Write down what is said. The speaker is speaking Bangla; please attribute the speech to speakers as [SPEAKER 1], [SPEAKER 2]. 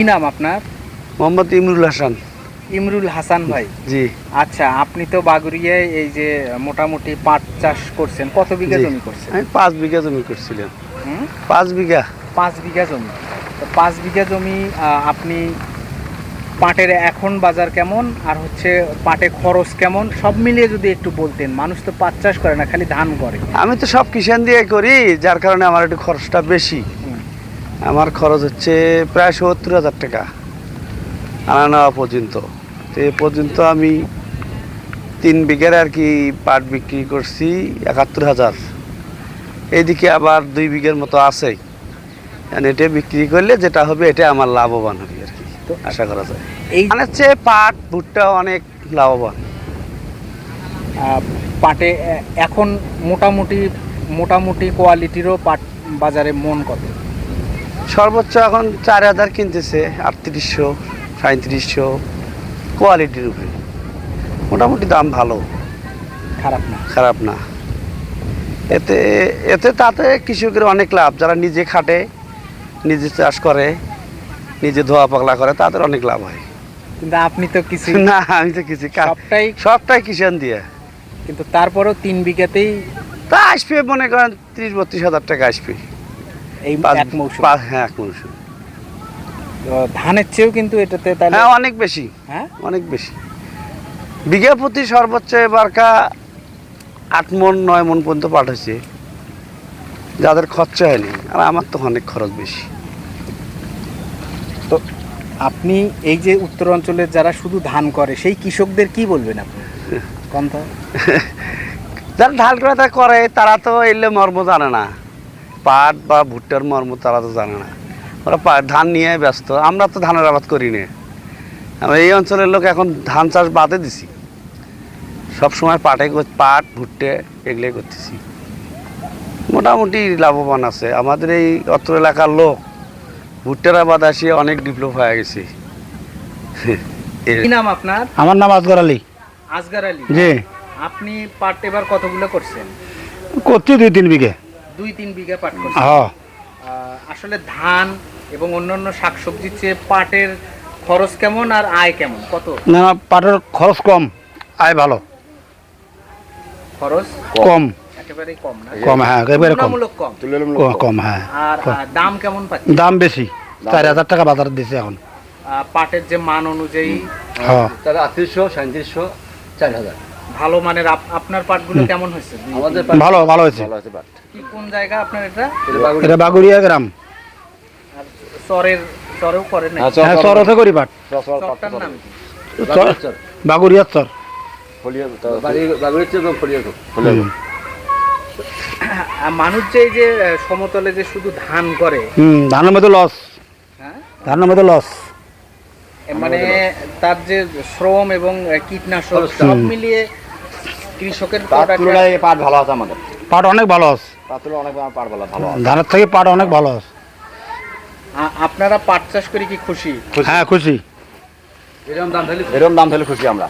[SPEAKER 1] কি নাম আপনার?
[SPEAKER 2] মোহাম্মদ ইমরুল হাসান।
[SPEAKER 1] ইমরুল হাসান ভাই।
[SPEAKER 2] জি।
[SPEAKER 1] আচ্ছা, আপনি তো বাগুড়িয়ায় এই যে মোটামুটি পাট চাষ করছেন, কত বিঘা জমি করছেন?
[SPEAKER 2] আমি 5 বিঘা জমি করছিলাম। 5 বিঘা।
[SPEAKER 1] 5 বিঘা জমি। তো 5 বিঘা জমি আপনি পাটের এখন বাজার কেমন আর হচ্ছে পাটে খরচ কেমন সব মিলিয়ে যদি একটু বলতেন। মানুষ তো পাট চাষ করে না, খালি ধান করে।
[SPEAKER 2] আমি তো সব কিষান দিয়ে করি, যার কারণে আমার একটু খরচটা বেশি। আমার খরচ হচ্ছে প্রায় 70,000 টাকা আনা নেওয়া পর্যন্ত। তো এ পর্যন্ত আমি 3 বিঘার আর কি পাট বিক্রি করছি 71,000। এইদিকে আবার 2 বিঘার মতো আছে। এটা বিক্রি করলে যেটা হবে এটা আমার লাভবান হবে আর কি, তো আশা করা যায়। এই মানে হচ্ছে পাট ভুট্টা অনেক লাভবান।
[SPEAKER 1] পাটে এখন মোটামুটি কোয়ালিটিরও পাট বাজারে মন কত?
[SPEAKER 2] সর্বোচ্চ এখন 4,000 কিনতেছে, 3800 3700 কোয়ালিটির উপরে। মোটামুটি দাম ভালো, খারাপ না। এতে এতে তাতে কৃষকের অনেক লাভ। যারা নিজে খাটে, নিজে চাষ করে, নিজে ধোয়া পাকলা করে, তাদের অনেক লাভ হয়।
[SPEAKER 1] কিন্তু আপনি তো কিছু
[SPEAKER 2] না, আমি তো কিছু সবটাই কিষান দিয়ে।
[SPEAKER 1] কিন্তু তারপরেও 3 বিঘাতেই
[SPEAKER 2] তা আসবে মনে করেন 30-32 হাজার টাকা আসবে
[SPEAKER 1] এই এক মৌসুম।
[SPEAKER 2] হ্যাঁ, এক মৌসুম।
[SPEAKER 1] ধানের চেয়েও কিন্তু এটাতে তাহলে
[SPEAKER 2] হ্যাঁ অনেক বেশি।
[SPEAKER 1] হ্যাঁ
[SPEAKER 2] অনেক বেশি। বিঘা প্রতি সর্বোচ্চ এবারকা 8 মণ 9 মণ পর্যন্ত পাট হয়েছে, যাদের খরচা হয়নি। আর আমার তো অনেক খরচ বেশি।
[SPEAKER 1] তো আপনি এই যে উত্তর অঞ্চলের যারা শুধু ধান করে সেই কৃষকদের কি বলবেন আপনি? কথা
[SPEAKER 2] যারা ধান করে তা করে, তারা তো এলে মর্ম জানে না। পাট বা ভুট্টার মর্ম তারা তো জানে না। ওরা ধান নিয়ে ব্যস্ত। আমরা তো ধানের আবাদ করি না। আমরা এই অঞ্চলের লোক এখন ধান চাষ বাদে দিছি, সবসময় পাট ভুট্টে এগুলোই করতেছি। মোটামুটি লাভবান আছে। আমাদের এই অত্র এলাকার লোক ভুট্টার আবাদ আসিয়ে অনেক ডেভেলপ হয়ে গেছে।
[SPEAKER 1] কি নাম আপনার?
[SPEAKER 3] আমার নাম আসগর আলী।
[SPEAKER 1] আসগর আলী।
[SPEAKER 3] জি।
[SPEAKER 1] আপনি পাট এবার কতগুলো করছেন?
[SPEAKER 3] করছি 2-3 বিঘে।
[SPEAKER 1] 2-3 বিঘা পাট করছেন।
[SPEAKER 3] হ্যাঁ।
[SPEAKER 1] আসলে ধান এবং অন্যান্য শাকসবজির চেয়ে পাটের খরচ কেমন আর আয় কেমন? কত?
[SPEAKER 3] না, পাটের খরচ কম, আয় ভালো।
[SPEAKER 1] খরচ
[SPEAKER 3] কম,
[SPEAKER 1] একেবারেই কম না?
[SPEAKER 3] কম, হ্যাঁ, একেবারে কম।
[SPEAKER 1] তুলনামূলক কম।
[SPEAKER 3] কম, হ্যাঁ।
[SPEAKER 1] আর দাম কেমন পাচ্ছেন?
[SPEAKER 3] দাম বেশি, 4,000 টাকা বাজার দিছে এখন।
[SPEAKER 1] পাটের যে মান অনুযায়ী
[SPEAKER 3] হ্যাঁ,
[SPEAKER 2] 3800 3700 4000
[SPEAKER 1] ভালো মানের। আপনার পাটগুলো কেমন হয়েছে?
[SPEAKER 2] আমাদের
[SPEAKER 3] ভালো হয়েছে।
[SPEAKER 1] কি কোন জায়গা আপনার এটা?
[SPEAKER 3] এটা বাগুড়িয়া গ্রাম।
[SPEAKER 1] আর চরেও করে না?
[SPEAKER 3] হ্যাঁ, চরতে করি পাট।
[SPEAKER 1] চরটার নাম কি?
[SPEAKER 3] বাগুড়িয়ার চর।
[SPEAKER 1] মানুষ যে এই যে সমতলে যে শুধু ধান করে,
[SPEAKER 3] ধানের মধ্যে লস।
[SPEAKER 1] হ্যাঁ,
[SPEAKER 3] ধানের মধ্যে লস।
[SPEAKER 1] মানে তার যে শ্রম এবং কীটনাশক সব মিলিয়ে কৃষকের
[SPEAKER 2] তুলনায় পাট ভালো আছে। আমাদের
[SPEAKER 3] পাট অনেক ভালো আছে। ধানের থেকে পাট অনেক ভালো আছে।
[SPEAKER 1] আপনারা পাট চাষ করে কি খুশি?
[SPEAKER 3] হ্যাঁ, খুশি।
[SPEAKER 2] এরকম দাম থাকলে খুশি আমরা।